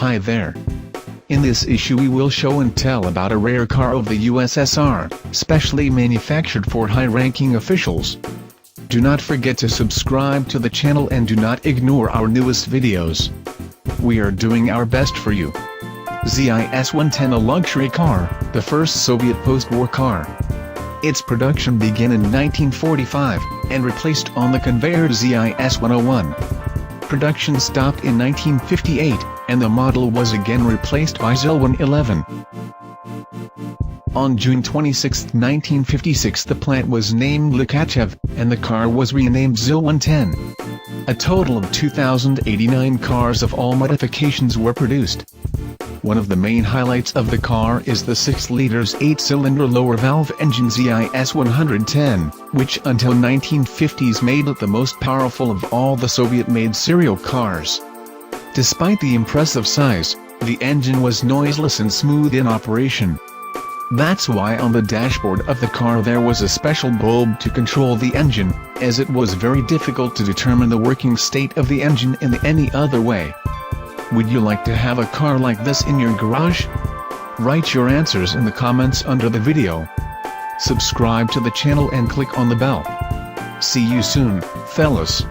Hi there. In this issue we will show and tell about a rare car of the USSR, specially manufactured for high-ranking officials. Do not forget to subscribe to the channel and do not ignore our newest videos. We are doing our best for you. ZIS 110, a luxury car, the first Soviet post-war car. Its production began in 1945, and replaced on the conveyor ZIS 101. Production stopped in 1958, and the model was again replaced by ZIL 111. On June 26, 1956 the plant was named Likhachev, and the car was renamed ZIL 110. A total of 2,089 cars of all modifications were produced. One of the main highlights of the car is the 6-liter 8-cylinder lower valve engine ZIS 110, which until 1950s made it the most powerful of all the Soviet-made serial cars. Despite the impressive size, the engine was noiseless and smooth in operation. That's why on the dashboard of the car there was a special bulb to control the engine, as it was very difficult to determine the working state of the engine in any other way. Would you like to have a car like this in your garage? Write your answers in the comments under the video. Subscribe to the channel and click on the bell. See you soon, fellas.